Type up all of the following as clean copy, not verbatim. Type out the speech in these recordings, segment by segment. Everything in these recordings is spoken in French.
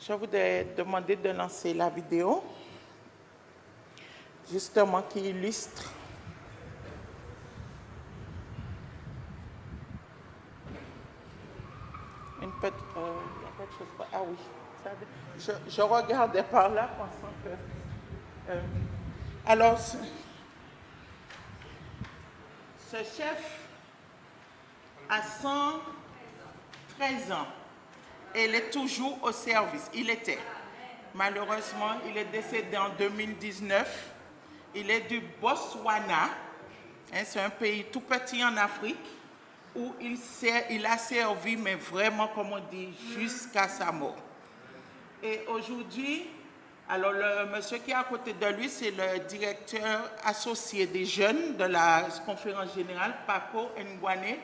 Je voudrais demander de lancer la vidéo, justement qui illustre une petite... il y a quelque chose... Ah oui, je regardais par là pensant que... alors, ce chef a 113 ans. Et il est toujours au service. Il était. Malheureusement, il est décédé en 2019. Il est du Botswana. C'est un pays tout petit en Afrique où il a servi, mais vraiment, comme on dit, jusqu'à sa mort. Et aujourd'hui, alors le monsieur qui est à côté de lui, c'est le directeur associé des jeunes de la conférence générale, Paco Ngwane.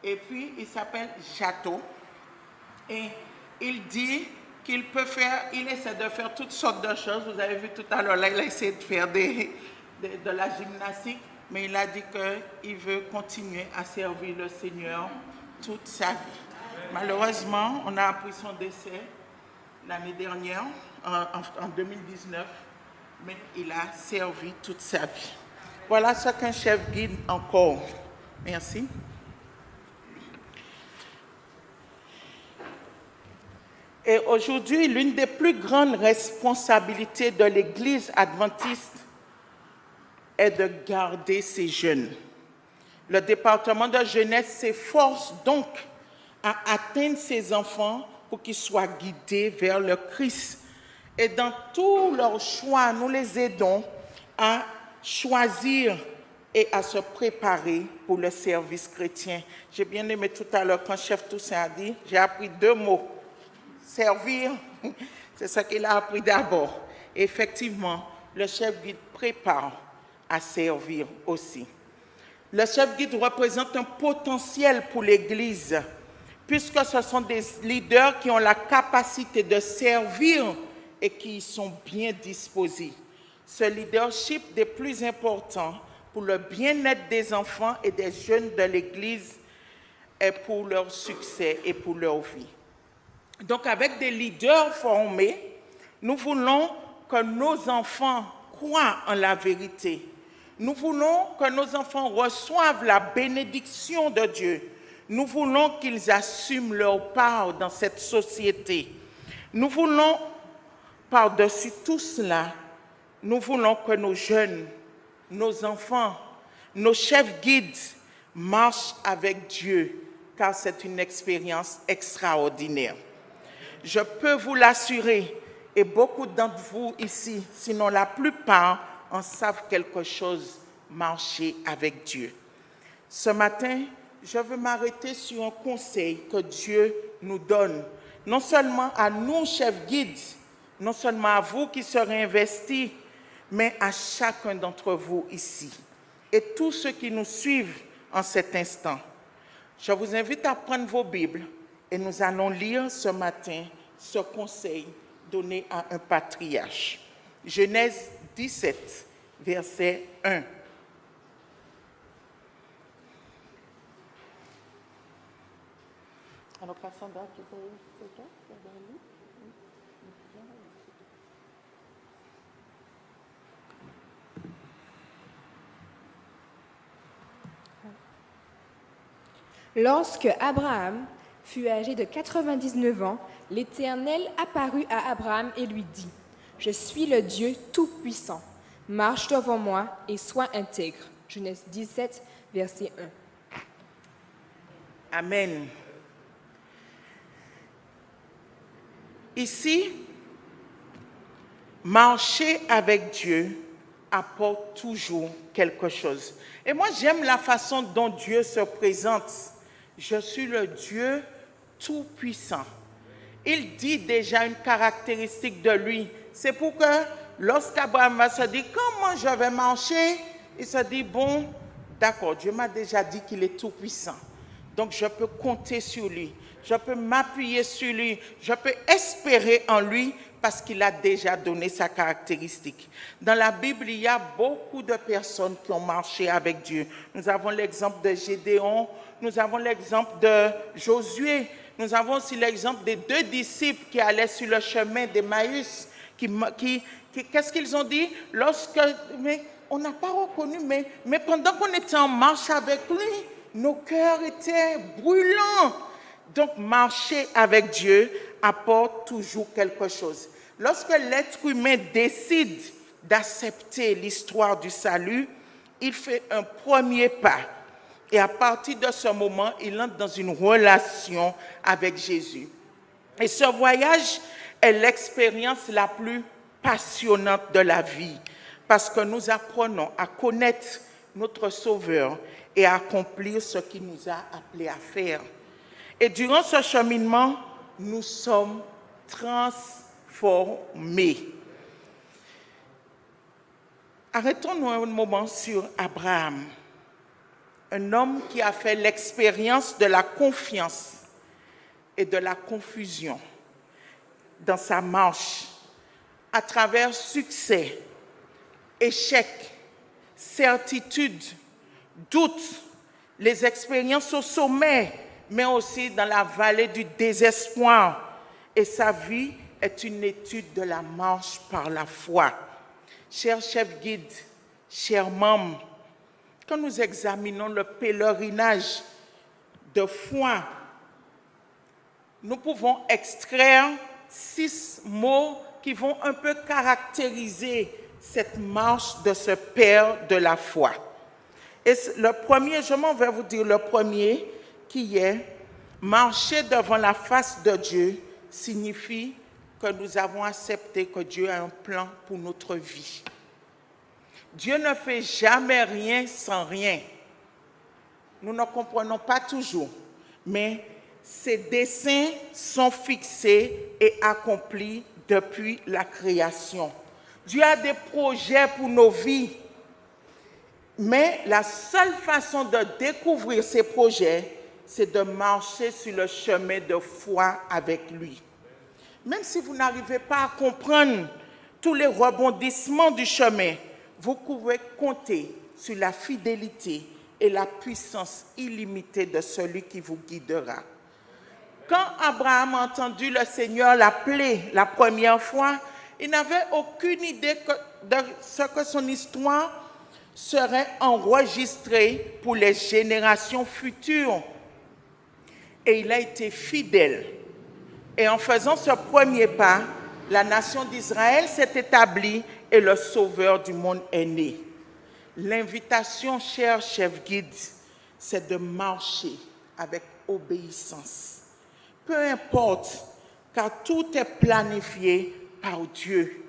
Et puis, il s'appelle Jato. Et il dit qu'il peut faire, il essaie de faire toutes sortes de choses. Vous avez vu tout à l'heure, là, il a essayé de faire de la gymnastique, mais il a dit qu'il veut continuer à servir le Seigneur toute sa vie. Malheureusement, on a appris son décès l'année dernière, en 2019, mais il a servi toute sa vie. Voilà ce qu'un chef guide encore. Merci. Et aujourd'hui, l'une des plus grandes responsabilités de l'Église adventiste est de garder ses jeunes. Le département de jeunesse s'efforce donc à atteindre ses enfants pour qu'ils soient guidés vers le Christ. Et dans tous leurs choix, nous les aidons à choisir et à se préparer pour le service chrétien. J'ai bien aimé tout à l'heure quand Chef Toussaint a dit, j'ai appris 2 mots. Servir, c'est ce qu'il a appris d'abord. Effectivement, le chef guide prépare à servir aussi. Le chef guide représente un potentiel pour l'Église, puisque ce sont des leaders qui ont la capacité de servir et qui y sont bien disposés. Ce leadership est des plus importants pour le bien-être des enfants et des jeunes de l'Église et pour leur succès et pour leur vie. Donc, avec des leaders formés, nous voulons que nos enfants croient en la vérité. Nous voulons que nos enfants reçoivent la bénédiction de Dieu. Nous voulons qu'ils assument leur part dans cette société. Nous voulons, par-dessus tout cela, nous voulons que nos jeunes, nos enfants, nos chefs guides marchent avec Dieu, car c'est une expérience extraordinaire. Je peux vous l'assurer, et beaucoup d'entre vous ici, sinon la plupart, en savent quelque chose, marcher avec Dieu. Ce matin, je veux m'arrêter sur un conseil que Dieu nous donne, non seulement à nous, chefs guides, non seulement à vous qui serez investis, mais à chacun d'entre vous ici, et tous ceux qui nous suivent en cet instant. Je vous invite à prendre vos Bibles, et nous allons lire ce matin ce conseil donné à un patriarche. Genèse 17, verset 1. Alors, Cassandra, tu peux c'est toi? Lorsque Abraham fut âgé de 99 ans, l'Éternel apparut à Abraham et lui dit, « Je suis le Dieu Tout-Puissant. Marche devant moi et sois intègre. » Genèse 17, verset 1. Amen. Ici, marcher avec Dieu apporte toujours quelque chose. Et moi, j'aime la façon dont Dieu se présente. Je suis le Dieu Tout-Puissant. Il dit déjà une caractéristique de lui. C'est pour que lorsqu'Abraham va se dire comment je vais marcher, il se dit bon, d'accord, Dieu m'a déjà dit qu'il est tout-puissant. Donc je peux compter sur lui, je peux m'appuyer sur lui, je peux espérer en lui parce qu'il a déjà donné sa caractéristique. Dans la Bible, il y a beaucoup de personnes qui ont marché avec Dieu. Nous avons l'exemple de Gédéon, nous avons l'exemple de Josué, nous avons aussi l'exemple des 2 disciples qui allaient sur le chemin d'Emmaüs. Qu'est-ce qu'ils ont dit? Mais on n'a pas reconnu, mais pendant qu'on était en marche avec lui, nos cœurs étaient brûlants. Donc, marcher avec Dieu apporte toujours quelque chose. Lorsque l'être humain décide d'accepter l'histoire du salut, il fait un premier pas. Et à partir de ce moment, il entre dans une relation avec Jésus. Et ce voyage est l'expérience la plus passionnante de la vie, parce que nous apprenons à connaître notre Sauveur et à accomplir ce qu'il nous a appelés à faire. Et durant ce cheminement, nous sommes transformés. Arrêtons-nous un moment sur Abraham, un homme qui a fait l'expérience de la confiance et de la confusion dans sa marche, à travers succès, échecs, certitudes, doutes, les expériences au sommet, mais aussi dans la vallée du désespoir. Et sa vie est une étude de la marche par la foi. Chers chefs guides, chers membres, quand nous examinons le pèlerinage de foi, nous pouvons extraire 6 mots qui vont un peu caractériser cette marche de ce père de la foi. Et le premier, je m'en vais vous dire le premier, qui est marcher devant la face de Dieu, signifie que nous avons accepté que Dieu a un plan pour notre vie. Dieu ne fait jamais rien sans rien. Nous ne comprenons pas toujours, mais ses desseins sont fixés et accomplis depuis la création. Dieu a des projets pour nos vies, mais la seule façon de découvrir ces projets, c'est de marcher sur le chemin de foi avec lui. Même si vous n'arrivez pas à comprendre tous les rebondissements du chemin, vous pouvez compter sur la fidélité et la puissance illimitée de celui qui vous guidera. Quand Abraham a entendu le Seigneur l'appeler la première fois, il n'avait aucune idée de ce que son histoire serait enregistrée pour les générations futures. Et il a été fidèle. Et en faisant ce premier pas, la nation d'Israël s'est établie et le Sauveur du monde est né. L'invitation, chers chefs guides, c'est de marcher avec obéissance. Peu importe, car tout est planifié par Dieu.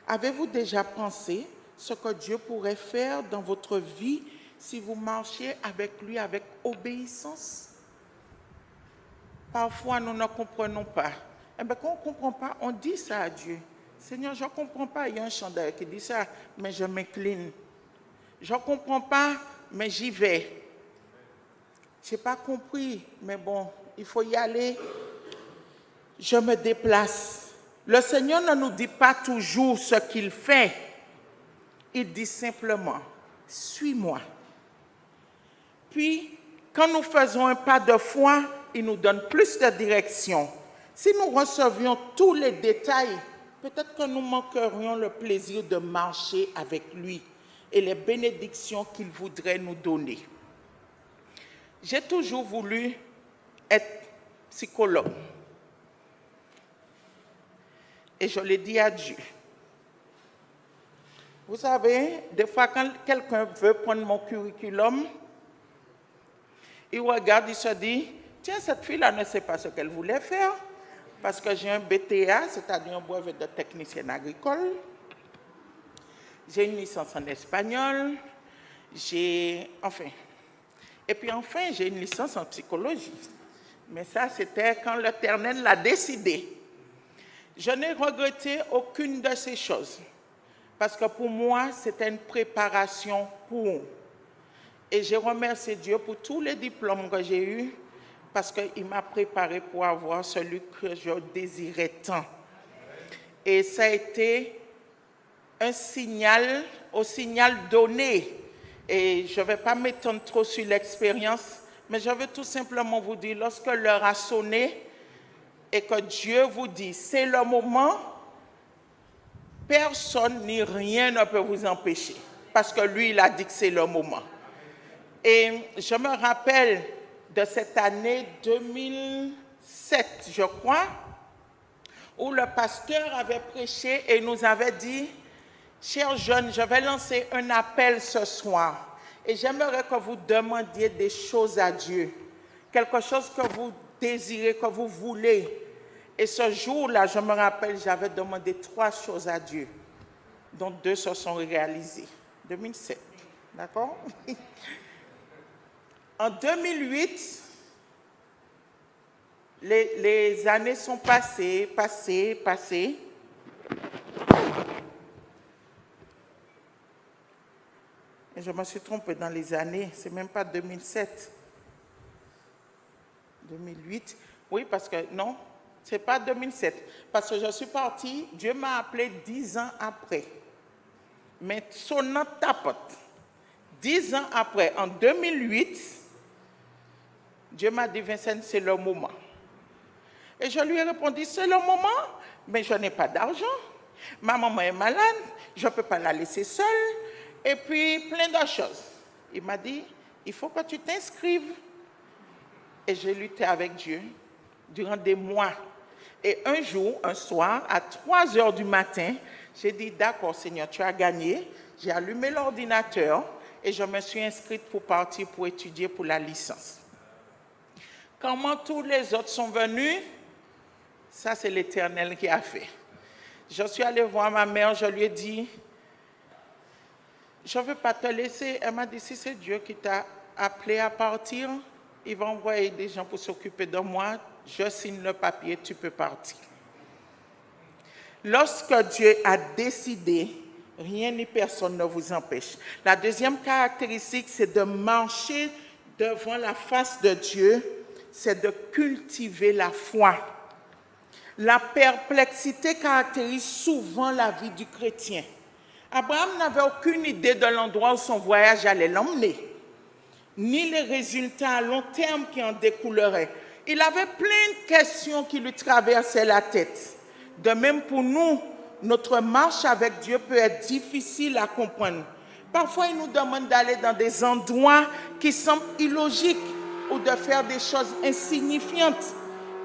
Avez-vous déjà pensé ce que Dieu pourrait faire dans votre vie si vous marchiez avec lui avec obéissance? Parfois, nous ne comprenons pas. Eh bien, quand on ne comprend pas, on dit ça à Dieu. Seigneur, je ne comprends pas. Il y a un chanteur qui dit ça, mais je m'incline. Je ne comprends pas, mais j'y vais. Je n'ai pas compris, mais bon, il faut y aller. Je me déplace. Le Seigneur ne nous dit pas toujours ce qu'il fait. Il dit simplement, suis-moi. Puis, quand nous faisons un pas de foi, il nous donne plus de direction. Si nous recevions tous les détails, peut-être que nous manquerions le plaisir de marcher avec lui et les bénédictions qu'il voudrait nous donner. J'ai toujours voulu être psychologue. Et je l'ai dit à Dieu. Vous savez, des fois, quand quelqu'un veut prendre mon curriculum, il regarde, il se dit, tiens, cette fille-là ne sait pas ce qu'elle voulait faire, parce que j'ai un BTA, c'est-à-dire un brevet de technicienne agricole, j'ai une licence en espagnol, et puis enfin, j'ai une licence en psychologie. Mais ça, c'était quand l'Éternel l'a décidé. Je n'ai regretté aucune de ces choses, parce que pour moi, c'était une préparation pour. Et j'ai remercié Dieu pour tous les diplômes que j'ai eus, parce qu'il m'a préparé pour avoir celui que je désirais tant. Et ça a été un signal, au signal donné. Et je ne vais pas m'étendre trop sur l'expérience, Mais je veux tout simplement vous dire, lorsque l'heure a sonné et que Dieu vous dit, c'est le moment, personne ni rien ne peut vous empêcher. Parce que lui, il a dit que c'est le moment. Et je me rappelle de cette année 2007, je crois, où le pasteur avait prêché et nous avait dit, chers jeunes, je vais lancer un appel ce soir et j'aimerais que vous demandiez des choses à Dieu, quelque chose que vous désirez, que vous voulez. Et ce jour-là, je me rappelle, j'avais demandé 3 choses à Dieu, dont 2 se sont réalisées. 2007, d'accord? En 2008, les années sont passées. Et je me suis trompée dans les années, c'est même pas 2007. 2008, oui, parce que non, c'est pas 2007. Parce que je suis partie, Dieu m'a appelé 10 ans après. Mais sonnant tapote. 10 ans après, en 2008, Dieu m'a dit, Vincent, c'est le moment. Et je lui ai répondu, c'est le moment, mais je n'ai pas d'argent. Ma maman est malade, je ne peux pas la laisser seule. Et puis, plein de choses. Il m'a dit, il faut que tu t'inscrives. Et j'ai lutté avec Dieu durant des mois. Et un jour, un soir, à 3 heures du matin, j'ai dit, d'accord Seigneur, tu as gagné. J'ai allumé l'ordinateur et je me suis inscrite pour partir pour étudier pour la licence. Comment tous les autres sont venus, ça c'est l'Éternel qui a fait. Je suis allée voir ma mère, je lui ai dit, je ne veux pas te laisser. Elle m'a dit, si c'est Dieu qui t'a appelé à partir, il va envoyer des gens pour s'occuper de moi. Je signe le papier, tu peux partir. Lorsque Dieu a décidé, rien ni personne ne vous empêche. La deuxième caractéristique, c'est de marcher devant la face de Dieu, c'est de cultiver la foi. La perplexité caractérise souvent la vie du chrétien. Abraham n'avait aucune idée de l'endroit où son voyage allait l'emmener, ni les résultats à long terme qui en découleraient. Il avait plein de questions qui lui traversaient la tête. De même pour nous, notre marche avec Dieu peut être difficile à comprendre. Parfois, il nous demande d'aller dans des endroits qui semblent illogiques ou de faire des choses insignifiantes.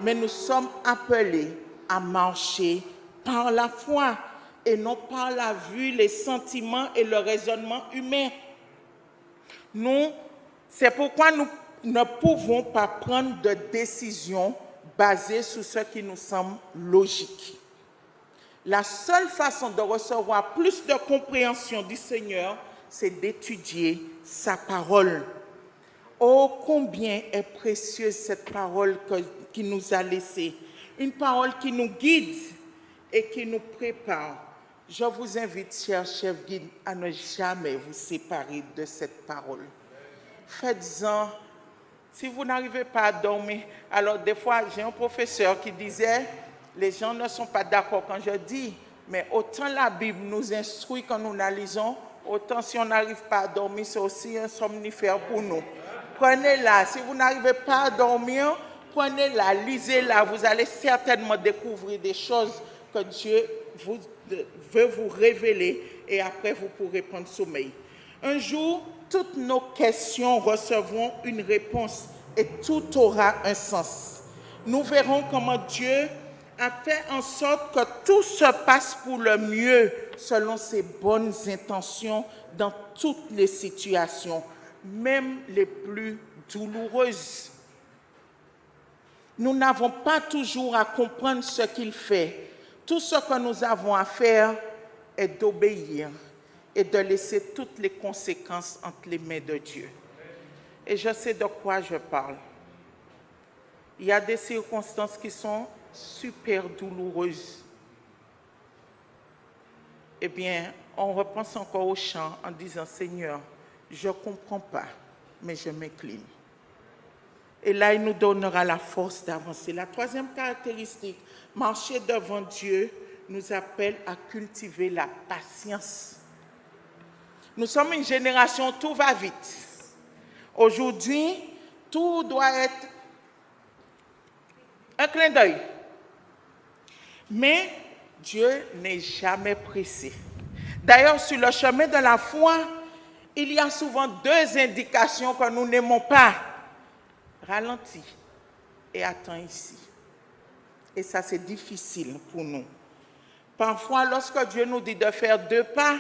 Mais nous sommes appelés à marcher par la foi et non par la vue, les sentiments et le raisonnement humain. C'est pourquoi nous ne pouvons pas prendre de décisions basées sur ce qui nous semble logique. La seule façon de recevoir plus de compréhension du Seigneur, c'est d'étudier sa parole. Oh, combien est précieuse cette parole qu'il nous a laissée. Une parole qui nous guide et qui nous prépare. Je vous invite, chers chefs guides, à ne jamais vous séparer de cette parole. Faites-en. Si vous n'arrivez pas à dormir, alors des fois, j'ai un professeur qui disait, les gens ne sont pas d'accord quand je dis, mais autant la Bible nous instruit quand nous la lisons, autant si on n'arrive pas à dormir, c'est aussi un somnifère pour nous. Prenez-la. Si vous n'arrivez pas à dormir, prenez-la, lisez-la. Vous allez certainement découvrir des choses que Dieu veut vous révéler et après vous pourrez prendre sommeil. Un jour, toutes nos questions recevront une réponse et tout aura un sens. Nous verrons comment Dieu a fait en sorte que tout se passe pour le mieux selon ses bonnes intentions dans toutes les situations, même les plus douloureuses. Nous n'avons pas toujours à comprendre ce qu'il fait. Tout ce que nous avons à faire est d'obéir et de laisser toutes les conséquences entre les mains de Dieu. Et je sais de quoi je parle. Il y a des circonstances qui sont super douloureuses. Eh bien, on repense encore au chant en disant, Seigneur, je ne comprends pas, mais je m'incline. Et là, il nous donnera la force d'avancer. La troisième caractéristique, marcher devant Dieu, nous appelle à cultiver la patience. Nous sommes une génération, tout va vite. Aujourd'hui, Tout doit être un clin d'œil. Mais Dieu n'est jamais pressé. D'ailleurs, sur le chemin de la foi, il y a souvent deux indications que nous n'aimons pas. Ralentis et attends ici. Et ça, c'est difficile pour nous. Parfois, lorsque Dieu nous dit de faire 2 pas,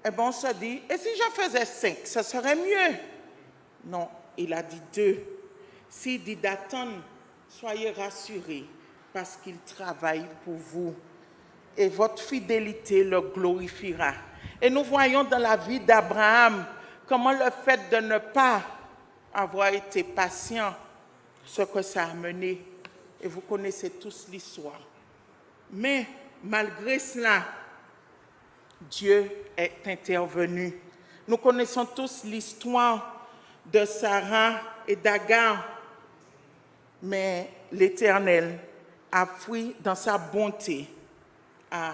eh bien, on se dit, et si je faisais 5, ce serait mieux. Non, il a dit 2. S'il dit d'attendre, soyez rassurés parce qu'il travaille pour vous. Et votre fidélité le glorifiera. Et nous voyons dans la vie d'Abraham comment le fait de ne pas avoir été patient, ce que ça a mené. Et vous connaissez tous l'histoire. Mais malgré cela, Dieu est intervenu. Nous connaissons tous l'histoire de Sarah et d'Agar. Mais l'Éternel a pris dans sa bonté, a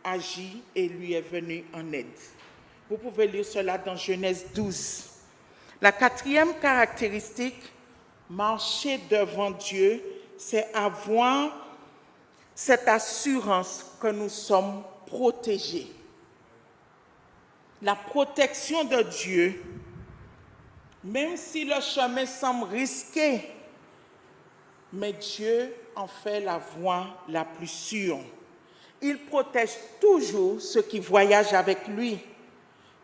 agi et lui est venu en aide. Vous pouvez lire cela dans Genèse 12. La 4e caractéristique, marcher devant Dieu, c'est avoir cette assurance que nous sommes protégés. La protection de Dieu, même si le chemin semble risqué, mais Dieu en fait la voie la plus sûre. Il protège toujours ceux qui voyagent avec lui.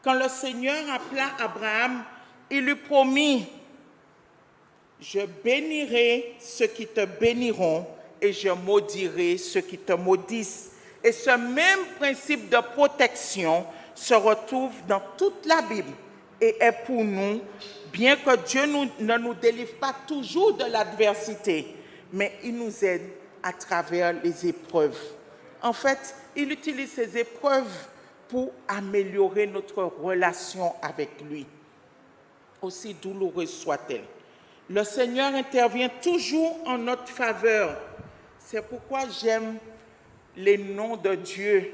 Quand le Seigneur appela Abraham, il lui promit, « Je bénirai ceux qui te béniront et je maudirai ceux qui te maudissent. » Et ce même principe de protection se retrouve dans toute la Bible et est pour nous, bien que Dieu ne nous délivre pas toujours de l'adversité, mais il nous aide à travers les épreuves. En fait, il utilise ces épreuves pour améliorer notre relation avec lui, aussi douloureuse soit-elle. Le Seigneur intervient toujours en notre faveur. C'est pourquoi j'aime les noms de Dieu.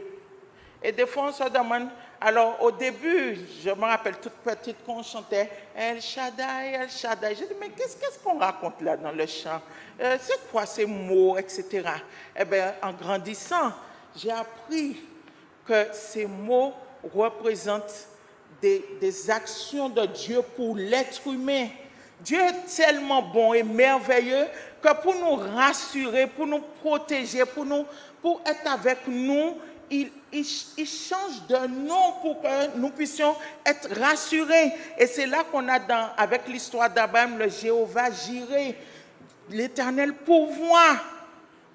Et des fois, on se demande, alors au début, je me rappelle toute petite quand on chantait El Shaddai, El Shaddai. J'ai dit, mais qu'est-ce qu'on raconte là dans le chant? C'est quoi ces mots, etc. Eh bien, en grandissant, j'ai appris que ces mots représentent des actions de Dieu pour l'être humain. Dieu est tellement bon et merveilleux que pour nous rassurer, pour nous protéger, pour être avec nous, il change de nom pour que nous puissions être rassurés. Et c'est là qu'on a avec l'histoire d'Abraham, le Jéhovah Jireh, l'Éternel pourvoit.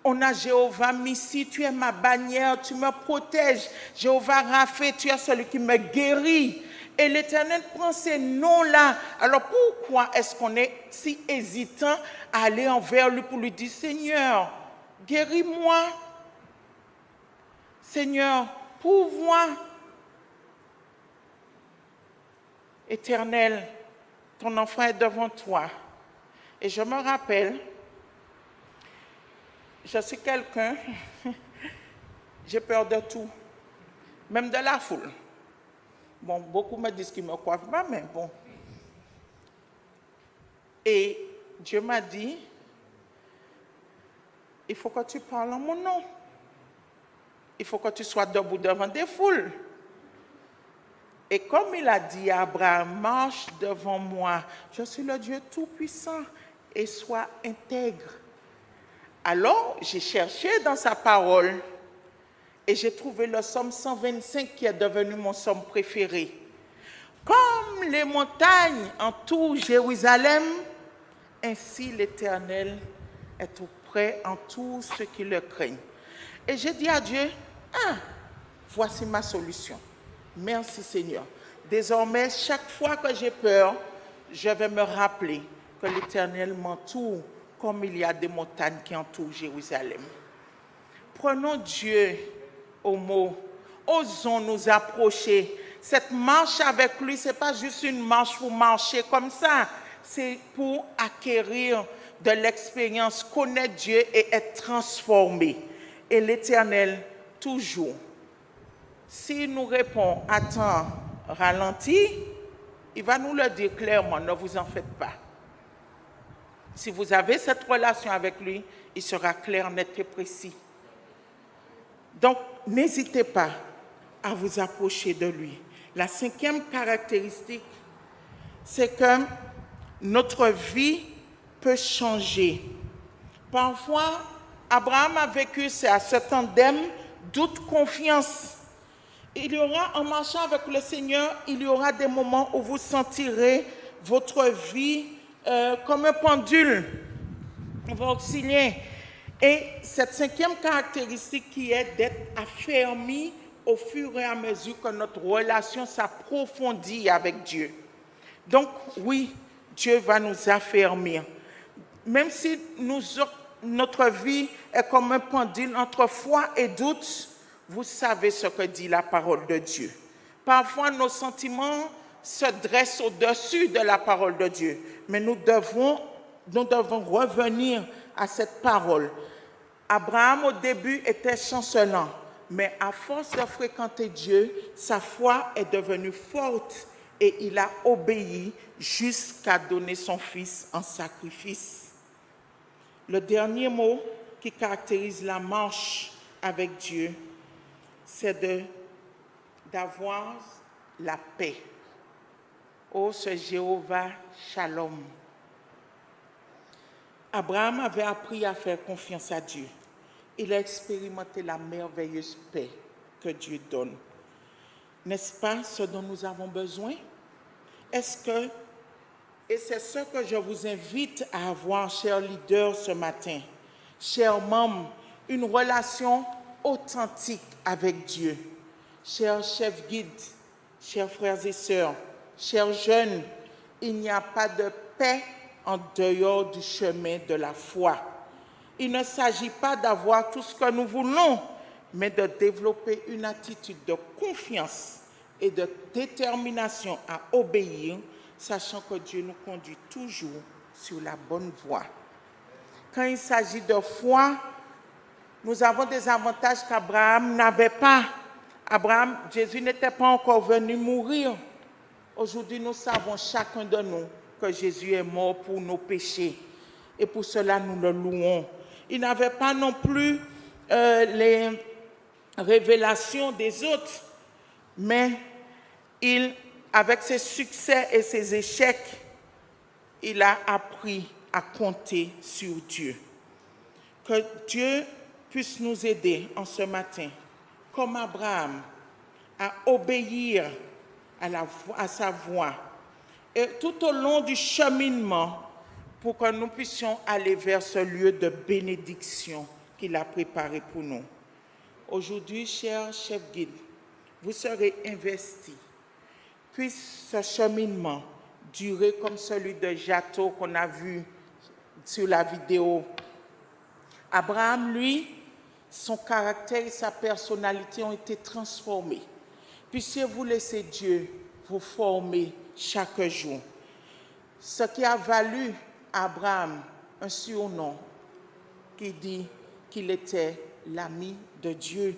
On a Jéhovah Nissi, tu es ma bannière, tu me protèges. Jéhovah Rapha, tu es celui qui me guérit. Et l'Éternel prend ces noms-là. Alors pourquoi est-ce qu'on est si hésitant à aller envers lui pour lui dire, Seigneur, guéris-moi. Seigneur, pourvois. Éternel, ton enfant est devant toi. Et je me rappelle, je suis quelqu'un, j'ai peur de tout, même de la foule. Bon, beaucoup me disent qu'ils ne me coiffent pas, mais bon. Et Dieu m'a dit, il faut que tu parles en mon nom. Il faut que tu sois debout devant des foules. Et comme il a dit à Abraham, marche devant moi, je suis le Dieu Tout-Puissant, et sois intègre. Alors, j'ai cherché dans sa parole et j'ai trouvé le psaume 125 qui est devenu mon psaume préféré. Comme les montagnes entourent Jérusalem, ainsi l'Éternel est auprès en tous ceux qui le craignent. Et j'ai dit à Dieu, voici ma solution. Merci Seigneur. Désormais, chaque fois que j'ai peur, je vais me rappeler que l'Éternel m'entoure comme il y a des montagnes qui entourent Jérusalem. Prenons Dieu au mot. Osons nous approcher. Cette marche avec lui, ce n'est pas juste une marche pour marcher comme ça. C'est pour acquérir de l'expérience, connaître Dieu et être transformé. Et l'Éternel, toujours, s'il nous répond « Attends, ralentis », il va nous le dire clairement, ne vous en faites pas. Si vous avez cette relation avec lui, il sera clair, net et précis. Donc, n'hésitez pas à vous approcher de lui. La cinquième caractéristique, c'est que notre vie peut changer. Parfois, Abraham a vécu ce tandem doute, confiance. Il y aura, en marchant avec le Seigneur, il y aura des moments où vous sentirez votre vie comme un pendule. On va osciller. Et cette cinquième caractéristique qui est d'être affermi au fur et à mesure que notre relation s'approfondit avec Dieu. Donc oui, Dieu va nous affermir. Même si notre vie est comme un pendule entre foi et doute, vous savez ce que dit la parole de Dieu. Parfois, nos sentiments se dressent au-dessus de la parole de Dieu, mais nous devons revenir à cette parole. Abraham, au début, était chancelant, mais à force de fréquenter Dieu, sa foi est devenue forte et il a obéi jusqu'à donner son fils en sacrifice. Le dernier mot qui caractérise la marche avec Dieu, c'est d'avoir la paix. Oh, ce Jéhovah Shalom. Abraham avait appris à faire confiance à Dieu. Il a expérimenté la merveilleuse paix que Dieu donne. N'est-ce pas ce dont nous avons besoin? Et c'est ce que je vous invite à avoir, chers leaders, ce matin, chers membres, une relation authentique avec Dieu. Chers chefs guides, chers frères et sœurs, chers jeunes, il n'y a pas de paix en dehors du chemin de la foi. Il ne s'agit pas d'avoir tout ce que nous voulons, mais de développer une attitude de confiance et de détermination à obéir, sachant que Dieu nous conduit toujours sur la bonne voie. Quand il s'agit de foi, nous avons des avantages qu'Abraham n'avait pas. Jésus n'était pas encore venu mourir. Aujourd'hui, nous savons chacun de nous que Jésus est mort pour nos péchés. Et pour cela, nous le louons. Il n'avait pas non plus les révélations des autres, mais avec ses succès et ses échecs, il a appris à compter sur Dieu. Que Dieu puisse nous aider en ce matin, comme Abraham, à obéir à sa voix. Et tout au long du cheminement, pour que nous puissions aller vers ce lieu de bénédiction qu'il a préparé pour nous. Aujourd'hui, chers chefs guides, vous serez investis. Puisse ce cheminement durer comme celui de Jato qu'on a vu sur la vidéo. Abraham, lui, son caractère et sa personnalité ont été transformés. Puissiez-vous laisser Dieu vous former chaque jour. Ce qui a valu à Abraham un surnom qui dit qu'il était l'ami de Dieu.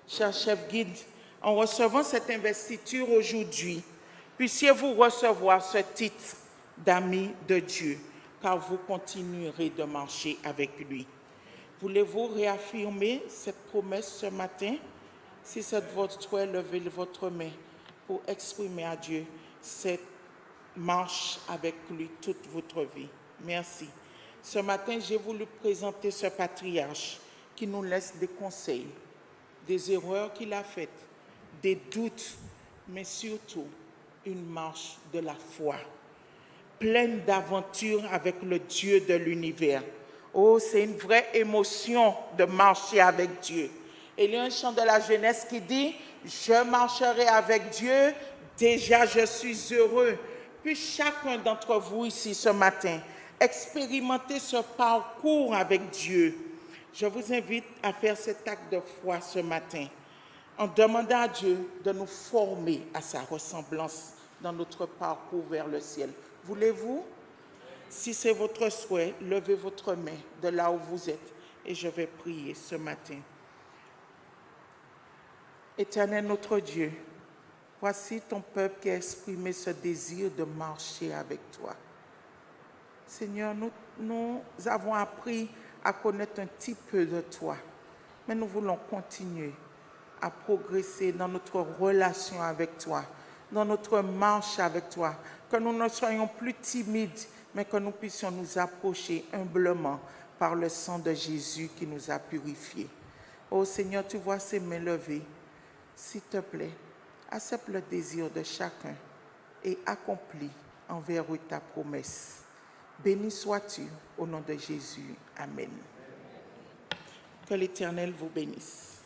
Chers chefs guides, en recevant cette investiture aujourd'hui, puissiez-vous recevoir ce titre d'ami de Dieu, car vous continuerez de marcher avec lui. Voulez-vous réaffirmer cette promesse ce matin? Si c'est votre souhait, levez votre main pour exprimer à Dieu cette marche avec lui toute votre vie. Merci. Ce matin, j'ai voulu présenter ce patriarche qui nous laisse des conseils, des erreurs qu'il a faites, des doutes, mais surtout une marche de la foi, pleine d'aventures avec le Dieu de l'univers. Oh, c'est une vraie émotion de marcher avec Dieu. Et il y a un chant de la jeunesse qui dit « Je marcherai avec Dieu, déjà je suis heureux ». Puis chacun d'entre vous ici ce matin, expérimentez ce parcours avec Dieu. Je vous invite à faire cet acte de foi ce matin, en demandant à Dieu de nous former à sa ressemblance dans notre parcours vers le ciel. Voulez-vous? Si c'est votre souhait, levez votre main de là où vous êtes et je vais prier ce matin. Éternel notre Dieu, voici ton peuple qui a exprimé ce désir de marcher avec toi. Seigneur, nous nous avons appris à connaître un petit peu de toi, mais nous voulons continuer à progresser dans notre relation avec toi, dans notre marche avec toi, que nous ne soyons plus timides, mais que nous puissions nous approcher humblement par le sang de Jésus qui nous a purifiés. Oh Seigneur, tu vois ces mains levées. S'il te plaît, accepte le désir de chacun et accomplis envers eux ta promesse. Béni sois-tu au nom de Jésus. Amen. Que l'Éternel vous bénisse.